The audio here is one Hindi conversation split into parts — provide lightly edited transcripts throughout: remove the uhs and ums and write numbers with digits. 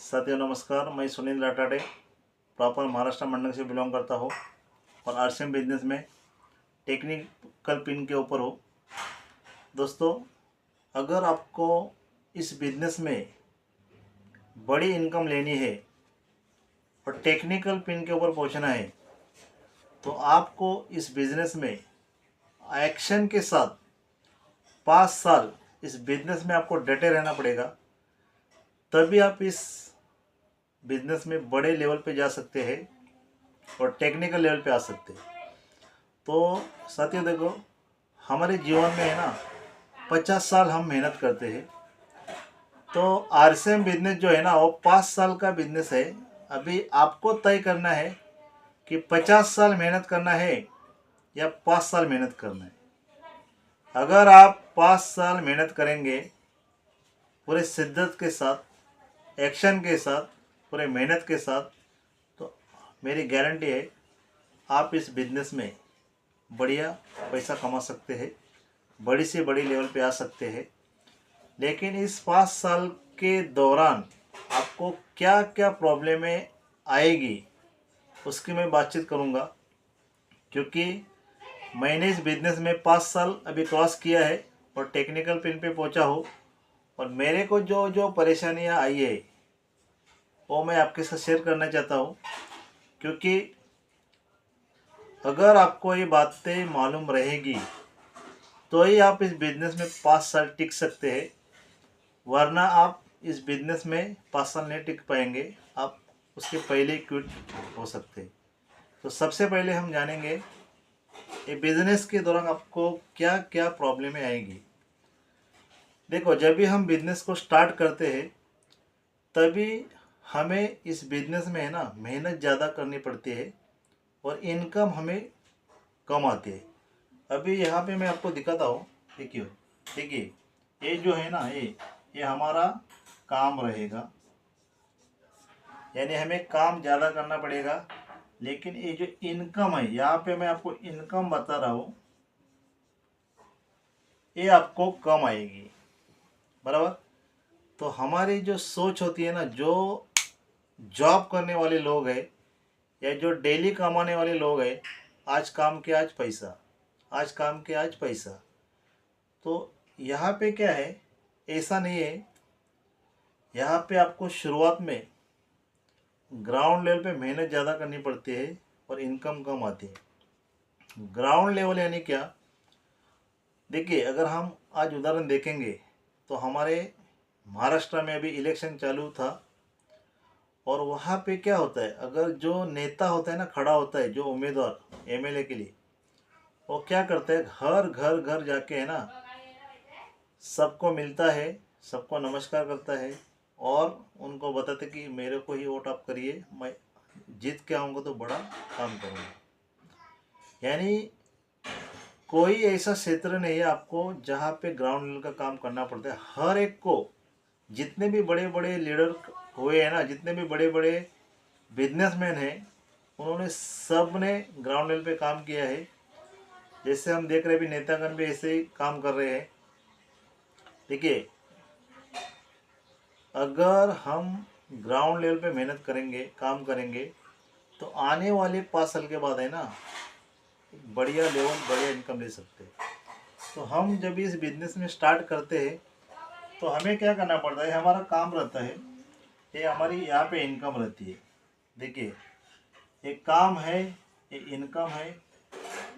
साथियों नमस्कार। मैं सुनील राठाड़े प्रॉपर महाराष्ट्र मंडल से बिलोंग करता हूँ और आरसीएम बिजनेस में टेक्निकल पिन के ऊपर हूँ। दोस्तों, अगर आपको इस बिजनेस में बड़ी इनकम लेनी है और टेक्निकल पिन के ऊपर पहुँचना है तो आपको इस बिजनेस में एक्शन के साथ 5 साल इस बिजनेस में आपको डटे रहना पड़ेगा। तभी आप इस बिजनेस में बड़े लेवल पे जा सकते हैं और टेक्निकल लेवल पे आ सकते हैं। तो साथियों देखो, हमारे जीवन में है ना 50 साल हम मेहनत करते हैं। तो आरसीएम बिजनेस जो है ना वो 5 साल का बिजनेस है। अभी आपको तय करना है कि 50 साल मेहनत करना है या 5 साल मेहनत करना है। अगर आप 5 साल मेहनत करेंगे पूरे शिद्दत के साथ, एक्शन के साथ, पूरे मेहनत के साथ, तो मेरी गारंटी है आप इस बिजनेस में बढ़िया पैसा कमा सकते हैं, बड़ी से बड़ी लेवल पे आ सकते हैं। लेकिन इस 5 साल के दौरान आपको क्या क्या प्रॉब्लमें आएगी उसकी मैं बातचीत करूँगा, क्योंकि मैंने इस बिजनेस में 5 साल अभी क्रॉस किया है और टेक्निकल पिन पे पहुंचा हूँ। और मेरे को जो जो परेशानियां आई है वो मैं आपके साथ शेयर करना चाहता हूँ, क्योंकि अगर आपको ये बातें मालूम रहेगी तो ही आप इस बिजनेस में 5 साल टिक सकते हैं, वरना आप इस बिजनेस में 5 साल नहीं टिक पाएंगे। आप उसके पहले ही क्विट हो सकते हैं। तो सबसे पहले हम जानेंगे ये बिजनेस के दौरान आपको क्या क्या प्रॉब्लमें आएंगी। देखो, जब भी हम बिजनेस को स्टार्ट करते हैं तभी हमें इस बिजनेस में है ना मेहनत ज़्यादा करनी पड़ती है और इनकम हमें कम आती है। अभी यहाँ पे मैं आपको दिखाता हूँ। देखिए देखिए, ये जो है ना ये हमारा काम रहेगा, यानी हमें काम ज़्यादा करना पड़ेगा। लेकिन ये जो इनकम है, यहाँ पे मैं आपको इनकम बता रहा हूँ, ये आपको कम आएगी, बराबर। तो हमारी जो सोच होती है ना, जो जॉब करने वाले लोग हैं या जो डेली कमाने वाले लोग हैं, आज काम के आज पैसा, आज काम के आज पैसा। तो यहाँ पे क्या है, ऐसा नहीं है। यहाँ पे आपको शुरुआत में ग्राउंड लेवल पे मेहनत ज़्यादा करनी पड़ती है और इनकम कम आती है। ग्राउंड लेवल यानी क्या? देखिए, अगर हम आज उदाहरण देखेंगे तो हमारे महाराष्ट्र में अभी इलेक्शन चालू था और वहाँ पे क्या होता है, अगर जो नेता होता है ना, खड़ा होता है जो उम्मीदवार एमएलए के लिए, वो क्या करता है, हर घर घर जाके है ना सबको मिलता है, सबको नमस्कार करता है और उनको बताते कि मेरे को ही वोट आप करिए, मैं जीत के आऊँगा तो बड़ा काम करूँगा। यानी कोई ऐसा क्षेत्र नहीं है आपको जहाँ पे ग्राउंड लेवल का काम करना पड़ता है। हर एक को, जितने भी बड़े बड़े लीडर हुए हैं ना, जितने भी बड़े बड़े बिजनेसमैन हैं, उन्होंने सब ने ग्राउंड लेवल पे काम किया है। जैसे हम देख रहे हैं, भी नेतागण भी ऐसे ही काम कर रहे हैं। देखिए, अगर हम ग्राउंड लेवल पे मेहनत करेंगे, काम करेंगे, तो आने वाले 5 साल के बाद है ना बढ़िया लेवल, बढ़िया इनकम ले सकते हैं। तो हम जब इस बिजनेस में स्टार्ट करते हैं तो हमें क्या करना पड़ता है, हमारा काम रहता है, ये हमारी यहाँ पे इनकम रहती है। देखिए, ये काम है, ये इनकम है।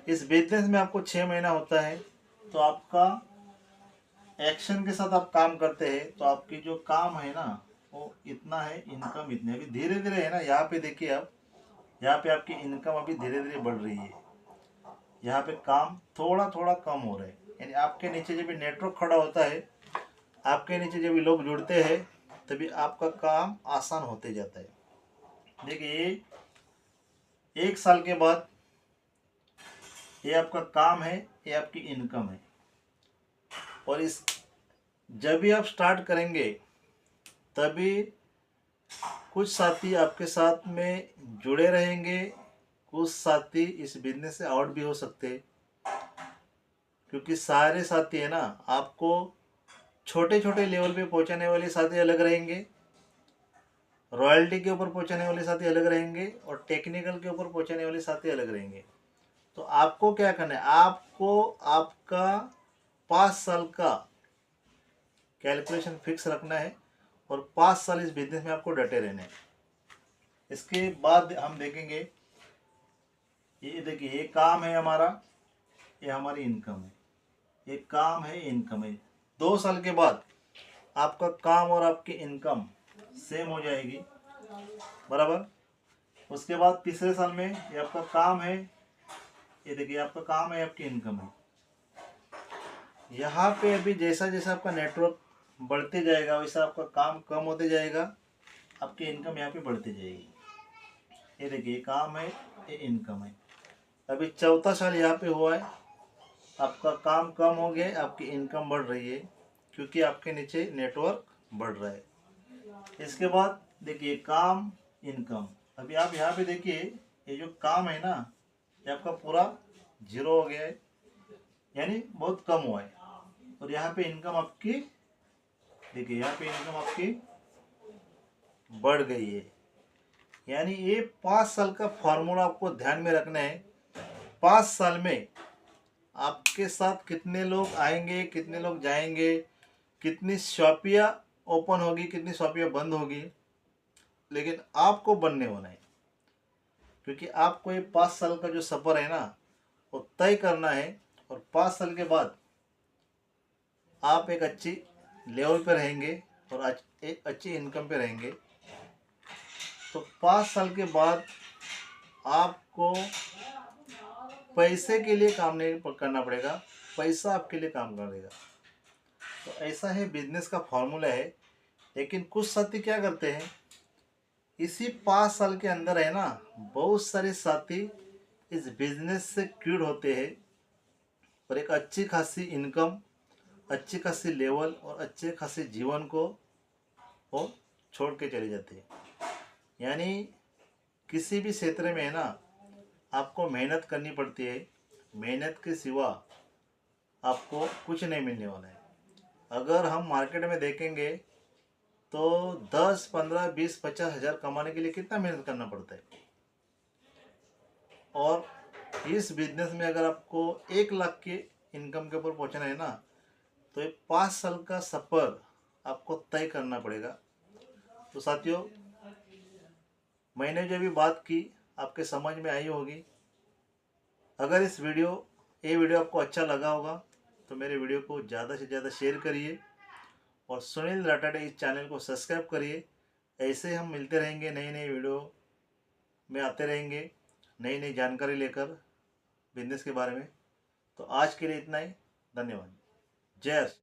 इस बिजनेस में आपको 6 महीना होता है, तो आपका एक्शन के साथ आप काम करते हैं तो आपकी जो काम है ना वो इतना है, इनकम इतनी है। अभी धीरे धीरे है ना, यहाँ पे देखिए आप, यहाँ पे आपकी इनकम अभी धीरे धीरे बढ़ रही है। यहाँ पे काम थोड़ा थोड़ा कम हो रहा है। यानी आपके नीचे जब भी नेटवर्क खड़ा होता है, आपके नीचे जब भी लोग जुड़ते हैं, तभी आपका काम आसान होते जाता है। देखिए, 1 साल के बाद ये आपका काम है, ये आपकी इनकम है। और इस जब भी आप स्टार्ट करेंगे तभी कुछ साथी आपके साथ में जुड़े रहेंगे, कुछ साथी इस बिजनेस से आउट भी हो सकते हैं, क्योंकि सारे साथी है ना आपको छोटे छोटे लेवल पे पहुंचाने वाले साथी अलग रहेंगे रॉयल्टी के ऊपर पहुंचाने वाले साथी अलग रहेंगे और टेक्निकल के ऊपर पहुंचाने वाले साथी अलग रहेंगे। तो आपको क्या करना है, आपको आपका 5 साल का कैलकुलेशन फिक्स रखना है और 5 साल इस बिजनेस में आपको डटे रहना है। इसके बाद हम देखेंगे, ये देखिए ये काम है हमारा, ये हमारी इनकम है, ये काम है, इनकम है। 2 साल के बाद आपका काम और आपकी इनकम सेम हो जाएगी, बराबर। उसके बाद तीसरे साल में ये आपका काम है, ये देखिए आपका काम है, आपकी इनकम है। यहाँ पे अभी जैसा जैसा आपका नेटवर्क बढ़ते जाएगा वैसा आपका काम कम होते जाएगा, आपकी इनकम यहाँ पे बढ़ती जाएगी। ये देखिए काम है, ये इनकम है। अभी चौथा साल यहाँ पे हुआ है, आपका काम कम हो गया, आपकी इनकम बढ़ रही है क्योंकि आपके नीचे नेटवर्क बढ़ रहा है। इसके बाद देखिए काम, इनकम। अभी आप यहाँ पे देखिए ये जो काम है ना, ये आपका पूरा 0 हो गया है, यानी बहुत कम हुआ है। और यहाँ पे इनकम आपकी, देखिए यहाँ पे इनकम आपकी बढ़ गई है। यानी ये 5 साल का फॉर्मूला आपको ध्यान में रखना है। 5 साल में आपके साथ कितने लोग आएंगे, कितने लोग जाएंगे, कितनी शॉपियाँ ओपन होगी, कितनी शॉपियाँ बंद होगी, लेकिन आपको बनने होना है। क्योंकि आपको ये 5 साल का जो सफ़र है ना वो तय करना है। और 5 साल के बाद आप एक अच्छी लेवल पे रहेंगे और एक अच्छी इनकम पे रहेंगे। तो 5 साल के बाद आपको पैसे के लिए काम नहीं करना पड़ेगा, पैसा आपके लिए काम करेगा। तो ऐसा है बिजनेस का फॉर्मूला है। लेकिन कुछ साथी क्या करते हैं, इसी 5 साल के अंदर है ना, बहुत सारे साथी इस बिजनेस से क्यूड होते हैं और एक अच्छी खासी इनकम, अच्छी खासी लेवल और अच्छे खासे जीवन को वो छोड़ के चले जाते हैं। यानी किसी भी क्षेत्र में है ना, आपको मेहनत करनी पड़ती है, मेहनत के सिवा आपको कुछ नहीं मिलने वाला है। अगर हम मार्केट में देखेंगे तो 10, 15, 20, 50 हज़ार कमाने के लिए कितना मेहनत करना पड़ता है। और इस बिजनेस में अगर आपको 1 लाख के इनकम के ऊपर पहुंचना है ना, तो ये 5 साल का सफ़र आपको तय करना पड़ेगा। तो साथियों, मैंने जो भी बात की आपके समझ में आई होगी। अगर ये वीडियो आपको अच्छा लगा होगा तो मेरे वीडियो को ज़्यादा से ज़्यादा शेयर करिए और सुनील राठाडे इस चैनल को सब्सक्राइब करिए। ऐसे हम मिलते रहेंगे, नई नई वीडियो में आते रहेंगे, नई नई जानकारी लेकर बिजनेस के बारे में। तो आज के लिए इतना ही, धन्यवाद। जय श्री।